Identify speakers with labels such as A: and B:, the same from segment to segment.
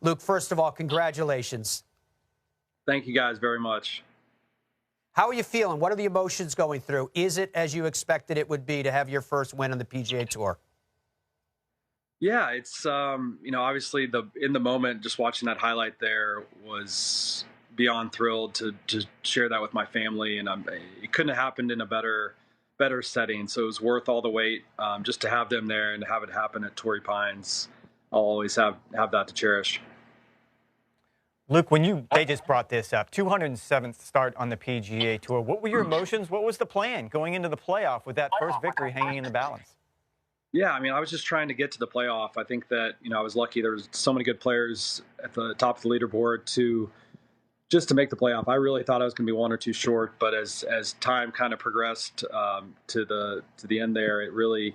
A: Luke, first of all, congratulations.
B: Thank you guys very much.
A: How are you feeling? What are the emotions going through? Is it as you expected it would be to have your first win on the PGA Tour?
B: Yeah, it's obviously in the moment, just watching that highlight there was beyond thrilled to share that with my family, and it couldn't have happened in a better setting. So it was worth all the wait, just to have them there and have it happen at Torrey Pines. I'll always have that to cherish.
C: Luke, they just brought this up, 207th start on the PGA Tour. What were your emotions? What was the plan going into the playoff with that first victory hanging in the balance?
B: Yeah, I mean, I was just trying to get to the playoff. I think that, I was lucky. There was so many good players at the top of the leaderboard just to make the playoff. I really thought I was going to be one or two short, but as time kind of progressed to the end there, it really,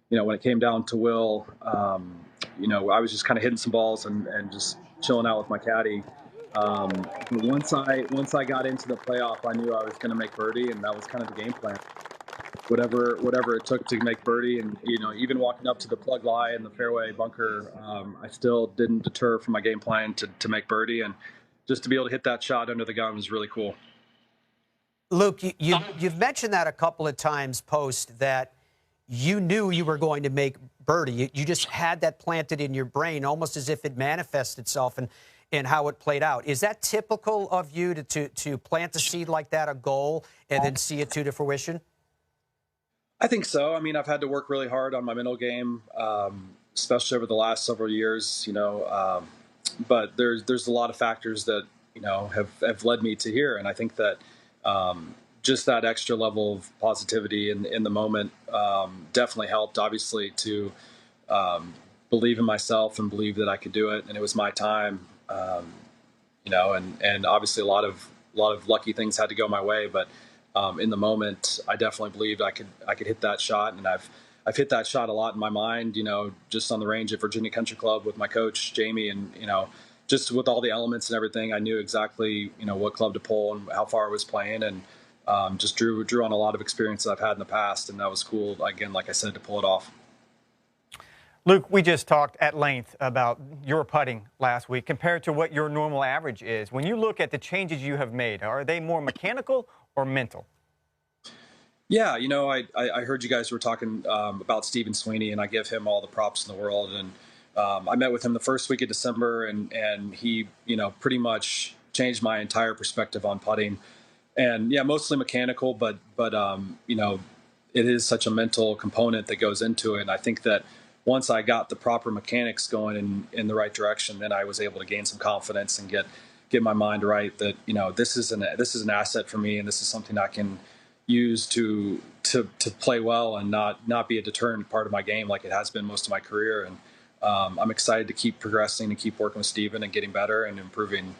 B: when it came down to Will, I was just kind of hitting some balls and just chilling out with my caddy. Once I got into the playoff, I knew I was going to make birdie, and that was kind of the game plan. Whatever it took to make birdie, and even walking up to the plug lie in the fairway bunker, I still didn't deter from my game plan to make birdie, and just to be able to hit that shot under the gun was really cool.
A: Luke, you've mentioned that a couple of times post that you knew you were going to make birdie. You just had that planted in your brain, almost as if it manifested itself and how it played out. Is that typical of you to plant a seed like that, a goal, and then see it to fruition?
B: I think so. I mean, I've had to work really hard on my mental game, especially over the last several years, but there's a lot of factors that, have led me to here. And I think that just that extra level of positivity in the moment definitely helped, obviously, to believe in myself and believe that I could do it. And it was my time, and obviously a lot of lucky things had to go my way, but in the moment, I definitely believed I could hit that shot, and I've hit that shot a lot in my mind. Just on the range at Virginia Country Club with my coach Jamie, and just with all the elements and everything, I knew exactly what club to pull and how far I was playing, and just drew on a lot of experience that I've had in the past, and that was cool. Again, like I said, to pull it off.
C: Luke, we just talked at length about your putting last week compared to what your normal average is. When you look at the changes you have made, are they more mechanical or mental?
B: Yeah, I heard you guys were talking about Stephen Sweeney, and I give him all the props in the world. And I met with him the first week of December, and he, pretty much changed my entire perspective on putting. And yeah, mostly mechanical, but it is such a mental component that goes into it. And I think that once I got the proper mechanics going in the right direction, then I was able to gain some confidence and get my mind right that, this is an asset for me, and this is something I can use to play well and not be a deterrent part of my game like it has been most of my career. And I'm excited to keep progressing and keep working with Steven and getting better and improving.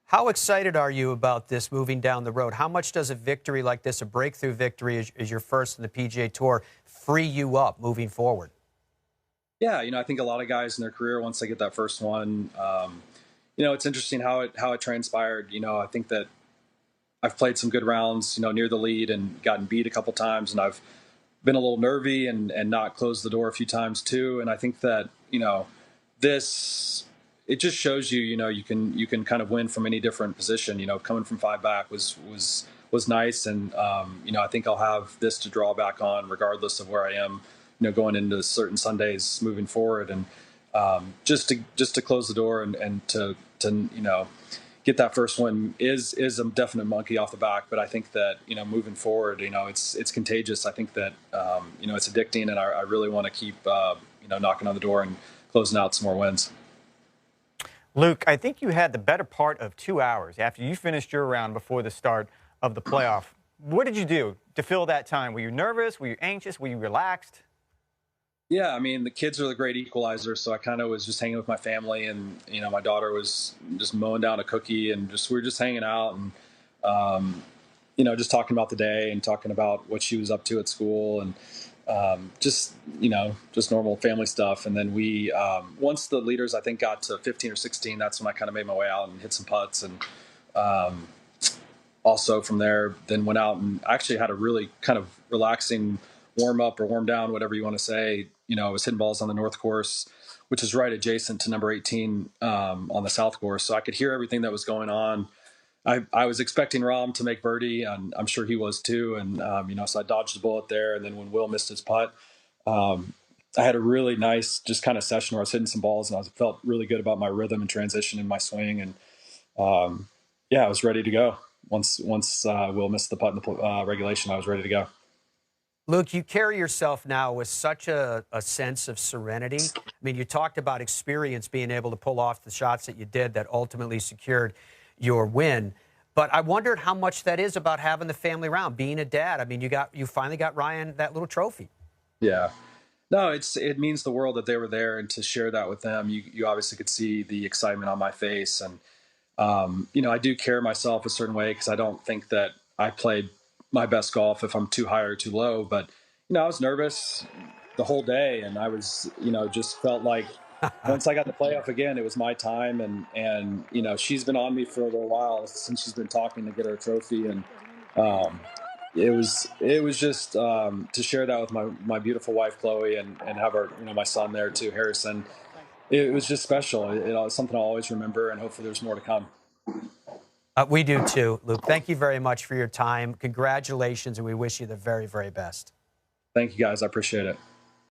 A: How excited are you about this moving down the road? How much does a victory like this, a breakthrough victory as your first in the PGA Tour, free you up moving forward?
B: Yeah, I think a lot of guys in their career, once they get that first one, it's interesting how it transpired. I think that I've played some good rounds, near the lead and gotten beat a couple times, and I've been a little nervy and not closed the door a few times too. And I think that, it just shows you, you can kind of win from any different position. Coming from 5 back was nice, and I think I'll have this to draw back on regardless of where I am, going into certain Sundays moving forward, and just to close the door and to get that first one is a definite monkey off the back. But I think that moving forward, it's contagious. I think that it's addicting, and I really want to keep knocking on the door and closing out some more wins.
C: Luke, I think you had the better part of 2 hours after you finished your round before the start of the playoff. What did you do to fill that time? Were you nervous? Were you anxious? Were you relaxed?
B: Yeah, I mean, the kids are the great equalizer, so I kind of was just hanging with my family, and my daughter was just mowing down a cookie, and we were just hanging out and just talking about the day and talking about what she was up to at school, and just normal family stuff. And then we, once the leaders, I think, got to 15 or 16, that's when I kind of made my way out and hit some putts. And also from there, then went out and actually had a really kind of relaxing warm up or warm down, whatever you want to say. I was hitting balls on the North Course which is right adjacent to number 18 on the south course. So I could hear everything that was going on. I was expecting Rahm to make birdie, and I'm sure he was too. And, so I dodged the bullet there. And then when Will missed his putt, I had a really nice just kind of session where I was hitting some balls, and I felt really good about my rhythm and transition in my swing. And I was ready to go. Once Will missed the putt in the regulation, I was ready to go.
A: Luke, you carry yourself now with such a sense of serenity. I mean, you talked about experience, being able to pull off the shots that you did that ultimately secured your win. But I wondered how much that is about having the family around, being a dad. I mean, you finally got Ryan that little trophy.
B: Yeah. No, it means the world that they were there, and to share that with them, you obviously could see the excitement on my face. And, I do carry myself a certain way because I don't think that I played my best golf if I'm too high or too low. But, I was nervous the whole day, and I was, just felt like once I got the playoff again, it was my time. And she's been on me for a little while since she's been talking to get her trophy. And, it was just to share that with my beautiful wife Chloe, and have our my son there too, Harrison. It was just special. It's something I'll always remember, and hopefully there's more to come.
A: We do too, Luke. Thank you very much for your time. Congratulations, and we wish you the very, very best.
B: Thank you, guys. I appreciate it.